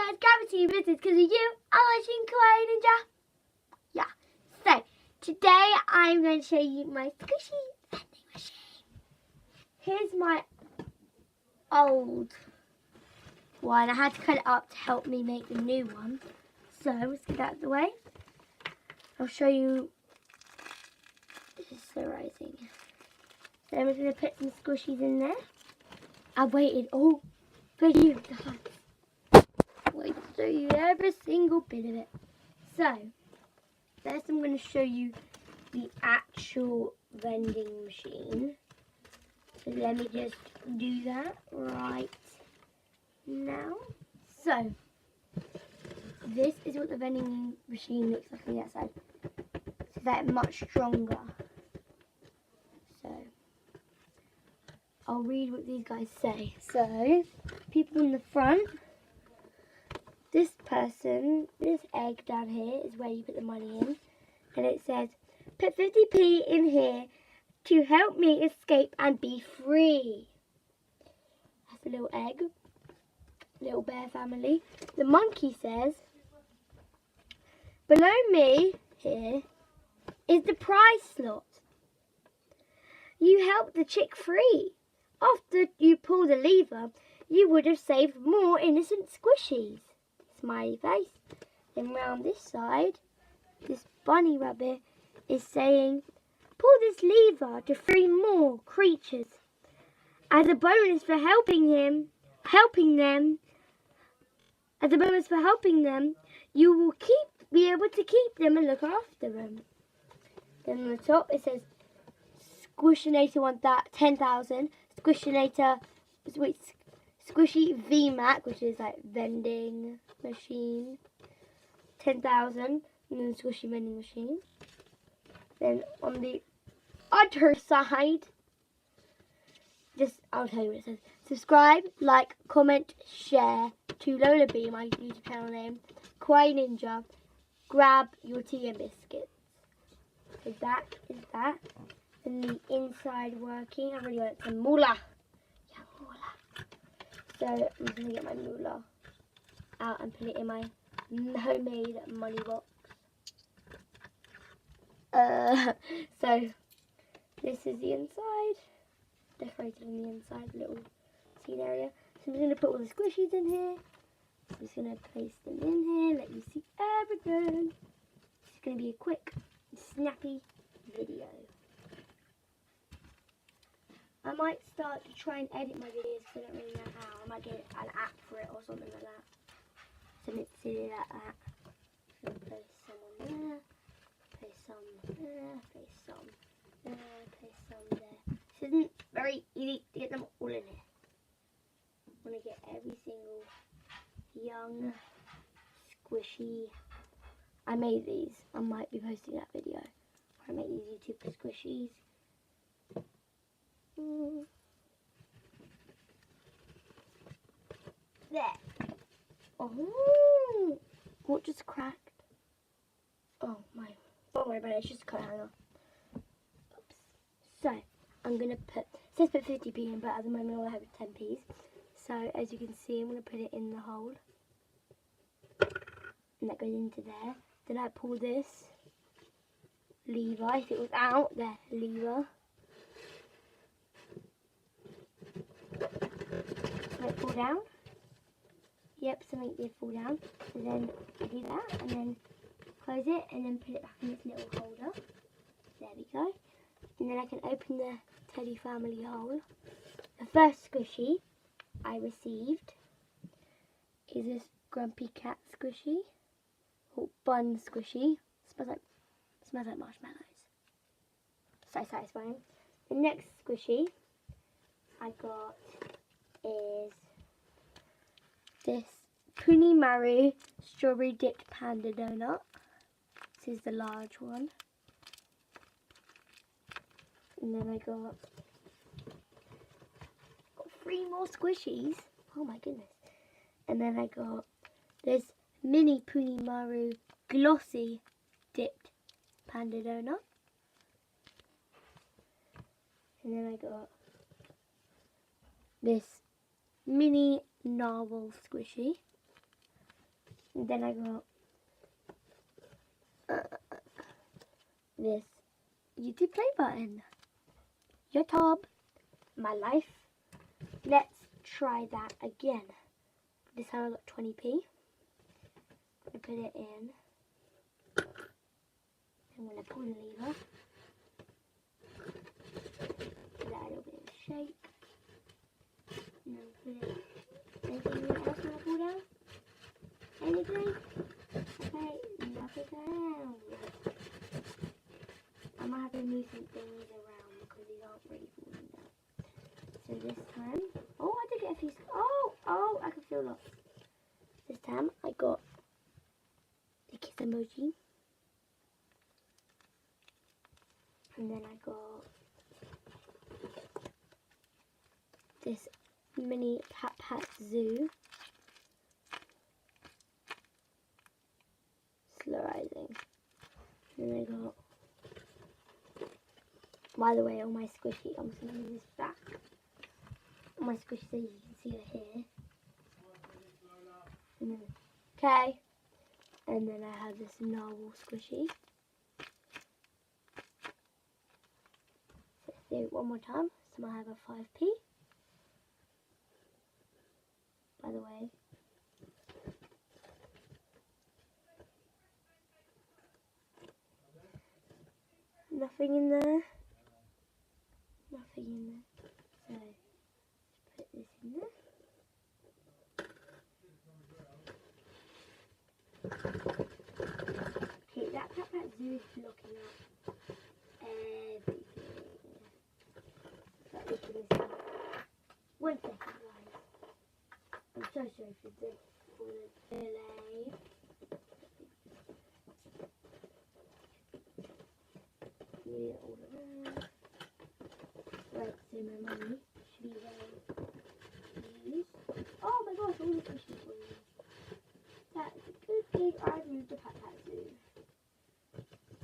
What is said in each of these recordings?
guys, gravity business because of you. I'm watching Kawaii Ninja. Yeah. So today I'm going to show you my squishy vending machine. Here's my old one. I had to cut it up to help me make the new one. So let's get that out of the way. I'll show you. This is so rising. So I'm just going to put some squishies in there. I waited all video time. Wait to show you every single bit of it. So, first I'm going to show you the actual vending machine. So let me just do that right now. So, this is what the vending machine looks like on the outside. So that's much stronger. So, I'll read what these guys say. So, people in the front. This egg down here is where you put the money in. And it says, put 50p in here to help me escape and be free. That's a little egg. Little bear family. The monkey says, below me here is the prize slot. You helped the chick free. After you pull the lever, you would have saved more innocent squishies. Smiley face. Then round this side, this bunny rabbit is saying, pull this lever to free more creatures. As a bonus for helping them, you will be able to keep them and look after them. Then on the top it says Squishinator 10,000, Squishy VMAC, which is like vending machine, 10,000, and then Squishy vending machine. Then on the other side, I'll tell you what it says. Subscribe, like, comment, share to Lola B, my YouTube channel name, Kawaii Ninja. Grab your tea and biscuits. So that is that. And the inside working, I really want some moolah. Yeah, moolah. So I'm just going to get my moolah out and put it in my homemade money box. So this is the inside. Decorated on the inside, little seat area. So I'm just going to put all the squishies in here. I'm just going to place them in here, let you see everything. It's going to be a quick, snappy video. I might start to try and edit my videos because I don't really know how. I might get an app for it or something like that. Something silly like that. So place some on there, place some there, place some there, place some there. This isn't very easy to get them all in here. I want to get every single young squishy. I made these. I might be posting that video. I made these YouTube squishies. There. Oh, what just cracked? Oh my! Don't worry about it. It's just a cut hanger. Oops. So I'm gonna put. It says put 50p in, but at the moment all I have is 10p's. So as you can see, I'm gonna put it in the hole, and that goes into there. Then I pull this lever. If it was out, there lever. Might fall down. Yep, something did fall down. So then I do that and then close it and then put it back in this little holder. There we go. And then I can open the Teddy family hole. The first squishy I received is this Grumpy Cat squishy. Or bun squishy. Smells like marshmallows. So satisfying. The next squishy I got is this Punimaru strawberry dipped panda donut. This is the large one. And then I got 3 more squishies. Oh my goodness. And then I got this mini Punimaru glossy dipped panda donut. And then I got this mini narwhal squishy. And then I got this YouTube play button. YouTube, my life. Let's try that again. This time I got 20p. I put it in. I'm going to pull the lever. Give that a little bit of a shake. And then put it. Anything else you want to pull down? Anything? Okay, knock it down. I might have to move some things around because these aren't really falling down. So this time, oh, I did get a few. Oh, I can feel lots. This time I got the kiss emoji. And then I got this mini Pat Zoo. Rising. And I got, by the way, all my squishy, I'm just going to move this back. All my squishies, so you can see it here. And then, okay. And then I have this narwhal squishy. So let's do it one more time. So I have a 5p. By the way. Nothing in there. Nothing in there. So, let's put this in there. Okay, that zoo is blocking up everything. But we can see. 1 second, guys. I'm so sorry for the delay. Move it all around. Right, so my money should be well used. Oh my gosh, all the fishes for you. That's a good thing I moved the Pat Zoo.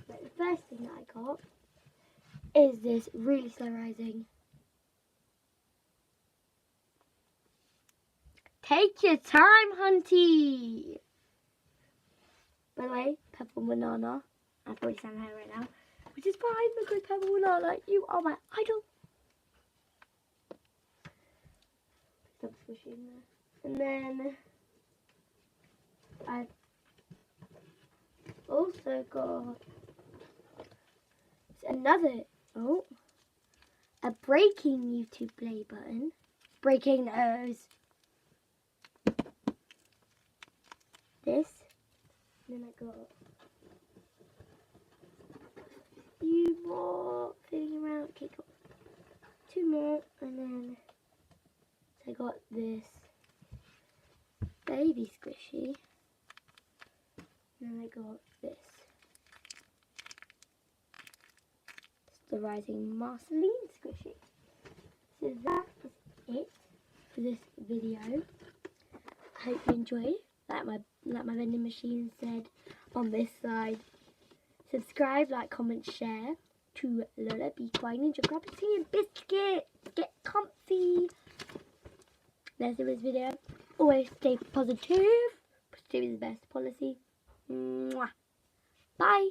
But the first thing that I got is this really slow rising. Take your time, hunty! By the way, purple banana. I've already stand here right now. Which is fine because purple banana, you are my idol. Stop squishing there. And then I've also got another, a breaking YouTube play button. Breaking those. This. And then I got a few more filling around. Okay, got 2 more. And then I got this baby squishy. And then I got this. It's the rising Marceline squishy. So that is it for this video. I hope you enjoyed. Like my vending machine said on this side. Subscribe, like, comment, share to Lola Be Quiet Ninja. Grab a tea and biscuit. Get comfy. That's it for this video. Always stay positive. Positive is the best policy. Mwah. Bye.